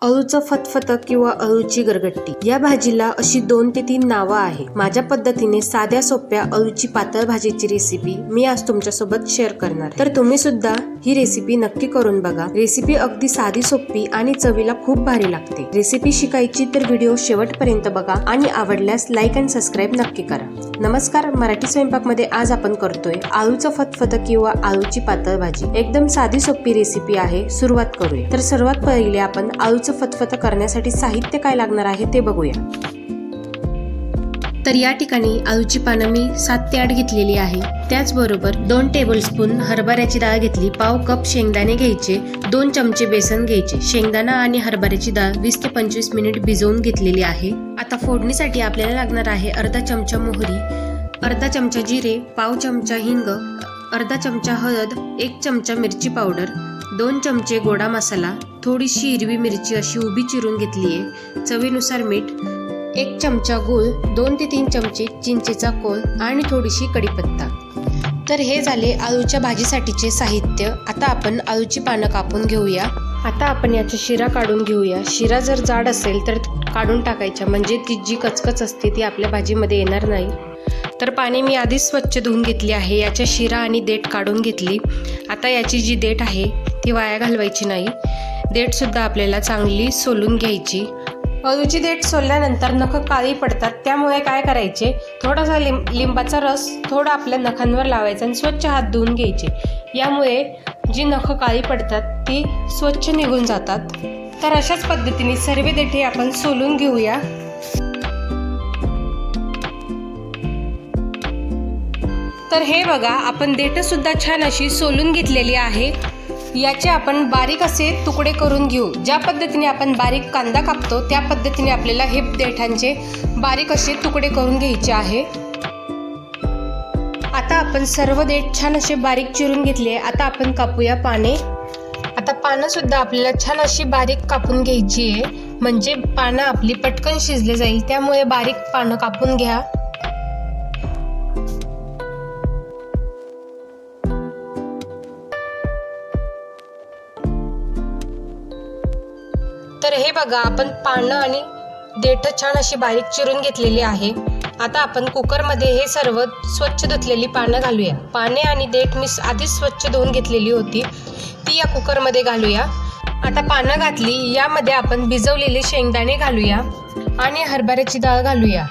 अळूचं फतफत किंवा अळूची गरगट्टी या भाजीला अशी 2 ते 3 नावं आहे। माझ्या पद्धतीने साध्या सोप्या अळूची पातळ भाजीची रेसिपी मी आज तुमच्यासोबत शेअर करणार आहे। तर तुम्ही सुद्धा ही रेसिपी नक्की करून बघा। रेसिपी अगदी साधी सोपी आणि चवीला खूप भारी लागते। रेसिपी शिकायची तर व्हिडिओ शेवटपर्यंत बघा आणि आवडल्यास लाईक आणि सबस्क्राईब नक्की करा। नमस्कार, मराठी स्वयंपाक मध्ये आज आपण करतोय आळूचं फतफत किंवा आळूची पातळ भाजी। एकदम साधी सोपी रेसिपी आहे। सुरुवात करूया। तर सर्वात पहिले आपण आळूचं फतफत करण्यासाठी साहित्य काय लागणार आहे ते बघूया। तर या ठिकाणी आळूची पानं मी 7 ते 8 घेतलेली आहे। त्याचबरोबर 2 टेबलस्पून हरभऱ्याची डाळ घेतली, पाव कप शेंगदाणे घ्यायचे, 2 चमचे बेसन घ्यायचे। शेंगदाणा आणि हरभऱ्याची डाळ 20 ते 25 मिनिट भिजवून घेतलेली आहे। आता फोडणीसाठी आपल्याला लागणार आहे अर्धा चमचा मोहरी, अर्धा चमचा जिरे, पाव चमचा हिंग, अर्धा चमचा हळद, 1 चमचा मिरची पावडर, 2 चमचे गोडा मसाला, थोडीशी हिरवी मिरची अशी उभी चिरून घेतली आहे, चवीनुसार मीठ, 1 चमचा गूळ, 2 ते 3 चमचे चिंचेचा कोळ आणि थोडीशी कढीपत्ता। तर हे झाले आळूच्या भाजीसाठीचे साहित्य। आता आपण आळूची पानं कापून घेऊया। आता आपण याची शिरा काढून घेऊया। शिरा जर जाड असेल तर काढून टाकायच्या, म्हणजे ती जी कचकच असते ती आपल्या भाजीमध्ये येणार नाही। तर पाणी मी आधीच स्वच्छ धुवून घेतली आहे। याच्या शिरा आणि देठ काढून घेतली। आता याची जी देठ आहे ती वाया घालवायची नाही। देठ सुद्धा आपल्याला चांगली सोलून घ्यायची। अळूची देठ सोलल्यानंतर नख काळी पडतात, त्यामुळे काय करायचे, थोडासा लिंबाचा रस थोडा आपल्या नखांवर लावायचा आणि स्वच्छ हात धुवून घ्यायचे। यामुळे जी नख काळी पडतात ती स्वच्छ निघून जातात। तर अशाच पद्धतीने सर्व देठे आपण सोलून घेऊया। तर हे बघा, आपण देठ सुद्धा छान अशी सोलून घेतलेली आहे। याचे आपण बारीक असे तुकडे करून घेऊ। ज्या पद्धतीने आपण बारीक कांदा कापतो त्या पद्धतीने आपल्याला हे देठांचे बारीक असे तुकडे करून घ्यायचे आहे। आता आपण सर्व देठ छान असे बारीक चिरून घेतले। आता आपण कापूया पाने। आता पानं सुद्धा आपल्याला छान अशी बारीक कापून घ्यायची आहे, म्हणजे पानं आपली पटकन शिजले जाईल, त्यामुळे बारीक पानं कापून घ्या। तर हे बघा, आपण पानं आणि देठ छान अशी बारीक चिरून घेतलेली आहे। आता आपण कुकरमध्ये हे सर्व स्वच्छ धुतलेली पानं घालूया। पाने आणि देठ मी आधीच स्वच्छ धुवून घेतलेली होती, ती या कुकरमध्ये घालूया। आता पानं घातली, यामध्ये आपण भिजवलेले शेंगदाणे घालूया आणि हरभऱ्याची डाळ घालूया।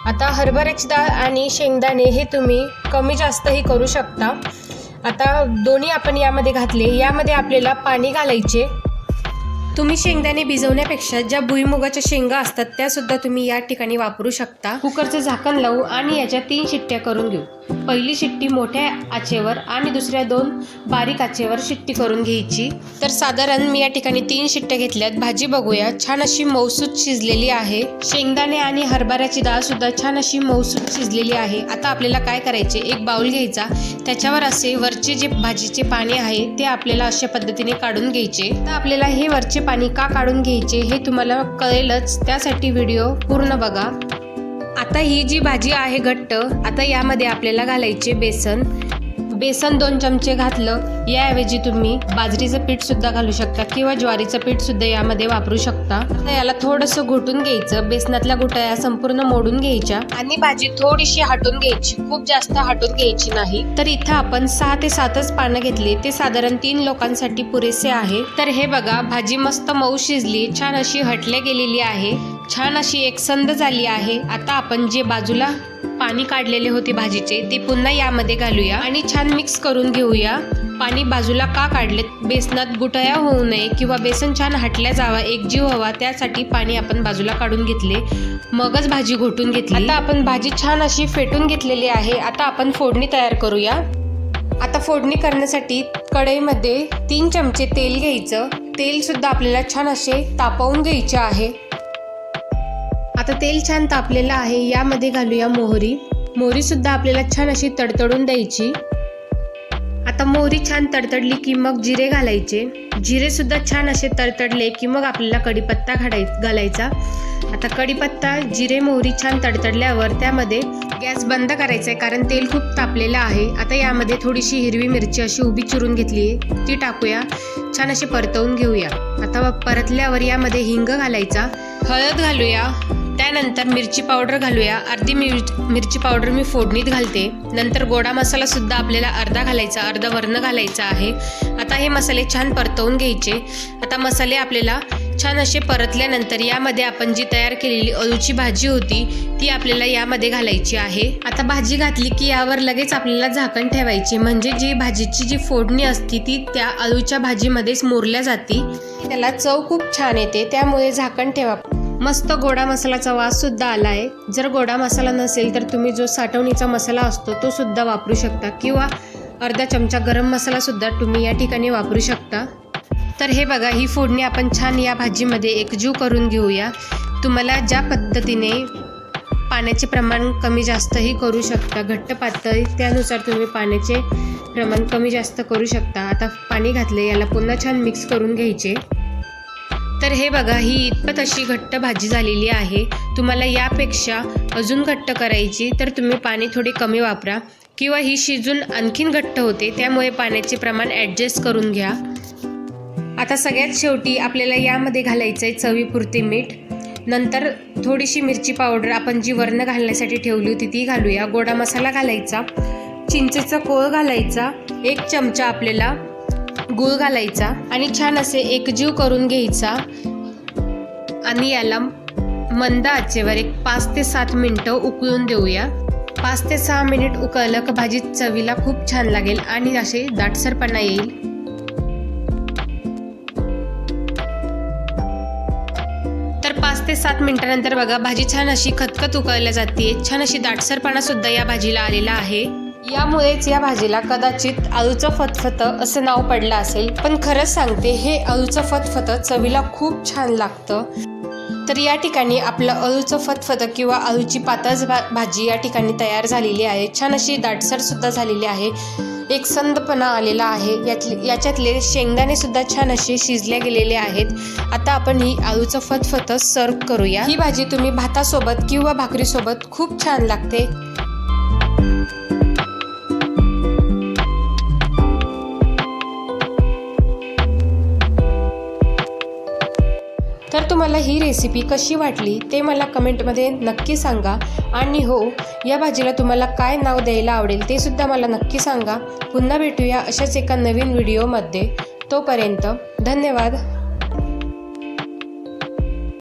आता हरभऱ्याची डाळ आणि शेंगदाणे हे तुम्ही कमी जास्तही करू शकता। आता दोन्ही आपण यामध्ये घातले। यामध्ये आपल्याला पाणी घालायचे। तुम्ही शेंगदाणे भिजवण्यापेक्षा ज्या भुईमुगाच्या शेंगा असतात त्या सुद्धा तुम्ही या ठिकाणी वापरू शकता। कुकरचं झाकण लावू आणि याच्या 3 शिट्ट्या करून घेऊ। पहिली शिट्टी मोठ्या आचेवर आणि दुसऱ्या 2 बारीक आचेवर शिट्टी करून घ्यायची। तर साधारण मी या ठिकाणी 3 शिट्ट्या घेतल्यात। भाजी बघूया, छान अशी मऊसूत शिजलेली आहे। शेंगदाणे आणि हरभऱ्याची डाळ सुद्धा छान अशी मऊसूत शिजलेली आहे। आता आपल्याला काय करायचे, एक बाउल घ्यायचा, त्याच्यावर असे वरचे जे भाजीचे पाणी आहे ते आपल्याला अशा पद्धतीने काढून घ्यायचे। आता आपल्याला हे वरचे पाणी का काढून घ्यायचे हे तुम्हाला कळेलच, त्यासाठी व्हिडिओ पूर्ण बघा। आता ही जी भाजी आहे घट्ट, आता यामध्ये आपल्याला घालायचे बेसन। बेसन 2 चमचे घातलं। याऐवजी तुम्ही बाजरीचं पीठ सुद्धा घालू शकता किंवा ज्वारीचं पीठ सुद्धा यामध्ये वापरू शकता। आता याला थोडंसं घोटून घ्यायचं। बेसनातल्या गुठळ्या संपूर्ण मोडून घ्यायच्या आणि भाजी थोडीशी हटून घ्यायची, खूप जास्त हटून घ्यायची नाही। तर इथं आपण 6 ते 7च पानं घेतली, ते साधारण 3 लोकांसाठी पुरेसे आहे। तर हे बघा, भाजी मस्त मऊ शिजली, छान अशी हटल्या गेलेली आहे, छान अशी एकसंध झाली आहे। आता आपण जे बाजूला पाणी काढलेले होते भाजीचे ते पुन्हा यामध्ये घालूया आणि छान मिक्स करून घेऊया। पाणी बाजूला का काढले, बेसनात गुठळ्या होऊ नये किंवा बेसन छान हटल्या जावा, एकजीव व्हावा, त्यासाठी पाणी आपण बाजूला काढून घेतले, मगच भाजी घोटून घेतली। आता आपण भाजी छान अशी फेटून घेतलेली आहे। आता आपण फोडणी तयार करूया। आता फोडणी करण्यासाठी कढईमध्ये 3 चमचे तेल घ्यायचं। तेल सुद्धा आपल्याला छान असे तापवून घ्यायचे आहे। आता तेल छान तापलेलं आहे, यामध्ये घालूया मोहरी। मोहरी सुद्धा आपल्याला छान अशी तडतडून द्यायची। आता आता मोहरी छान तडतडली की मग जिरे घालायचे. जिरे सुद्धा छान असे तडतडले की मग आपल्याला कढीपत्ता घालायचा. आता कढीपत्ता, जिरे, मोहरी छान तडतडल्यावर त्यामध्ये गॅस बंद करायचा आहे, कारण तेल खूप तापलेलं आहे. आता यामध्ये थोडीशी हिरवी मिरची अशी उभी चिरून घेतली आहे, ती टाकूया. छान अशी परतवून घेऊया. आता परतल्यावर यामध्ये हिंग घालायचा, हळद घालूया, त्यानंतर मिरची पावडर घालूया. अर्धी मिरची पावडर मी फोडणीत घालते. नंतर गोडा मसाला सुद्धा आपल्याला अर्धा घालायचा, अर्धा वरण घालायचा आहे. आता हे मसाले छान परतवून घ्यायचे. आता मसाले आपल्याला छान असे परतल्यानंतर यामध्ये आपण जी तयार केलेली अळूची भाजी होती ती आपल्याला यामध्ये घालायची आहे. आता भाजी घातली की यावर लगेच आपल्याला झाकण ठेवायचे, म्हणजे जी भाजीची जी फोडणी असती ती त्या अळूच्या भाजीमध्येच मुरल्या जाती. त्याला चव खूप छान येते, त्यामुळे झाकण ठेवा. मस्त गोडा मसाल्याचा वास सुद्धा आला आहे. जर गोडा मसाला नसेल तर तुम्ही जो साठवणीचा मसाला असतो तो सुद्धा वापरू शकता, किंवा अर्धा चमचा गरम मसाला सुद्धा तुम्ही या ठिकाणी वापरू शकता. तर हे बघा, ही फोडणी आपण छान या भाजीमध्ये एकजीव करून घेऊया. तुम्हाला ज्या पद्धतीने पाण्याचे प्रमाण कमी जास्तही करू शकता, घट्ट पातळ त्यानुसार तुम्ही पाण्याचे प्रमाण कमी जास्त करू शकता. आता पाणी घातले, याला पुन्हा छान मिक्स करून घ्यायचे. तर हे बघा, ही इतपत अशी घट्ट भाजी झालेली आहे. तुम्हाला यापेक्षा अजून घट्ट करायची तर तुम्ही पाणी थोडे कमी वापरा, किंवा ही शिजून आणखीन घट्ट होते, त्यामुळे पाण्याचे प्रमाण ॲडजस्ट करून घ्या. आता सगळ्यात शेवटी आपल्याला यामध्ये घालायचं आहे चवीपुरते मीठ. नंतर थोडीशी मिरची पावडर आपण जी वरण घालण्यासाठी ठेवली होती ती घालूया. गोडा मसाला घालायचा, चिंचेचा कोळ घालायचा, 1 चमचा आपल्याला गूळ घालायचा आणि छान असे एकजीव करून घ्यायचा. आणि याला मंद आचेवर 5 ते 7 मिनिटं उकळून देऊया. 5 ते 6 मिनिट उकळलं की भाजी चवीला खूप छान लागेल आणि असे दाटसरपणा येईल. तर 5 ते 7 मिनिटानंतर बघा, भाजी छान अशी खतखत उकळल्या जाते. छान अशी दाटसरपणा सुद्धा या भाजीला आलेला आहे. यामुळेच या भाजीला कदाचित अळूचं फतफतं असं नाव पडलं असेल, पण खरंच सांगते, हे अळूचं फतफतं चवीला खूप छान लागतं. तर या ठिकाणी आपलं अळूचं फतफतं किंवा अळूची पातळ भाजी या ठिकाणी तयार झालेली आहे. छान अशी दाटसर सुद्धा झालेली आहे, एक संदपणा आलेला आहे. याच्यातले शेंगदाणे सुद्धा छान असे शिजले गेलेले आहेत. आता आपण ही अळूचं फतफतं सर्व करूया. ही भाजी तुम्ही भातासोबत किंवा भाकरीसोबत खूप छान लागते. तर तुम्हाला ही रेसिपी कशी वाटली ते मला कमेंटमध्ये नक्की सांगा. आणि हो, या भाजीला तुम्हाला काय नाव द्यायला आवडेल ते सुद्धा मला नक्की सांगा. पुन्हा भेटूया अशाच एका नवीन व्हिडिओमध्ये. तोपर्यंत धन्यवाद.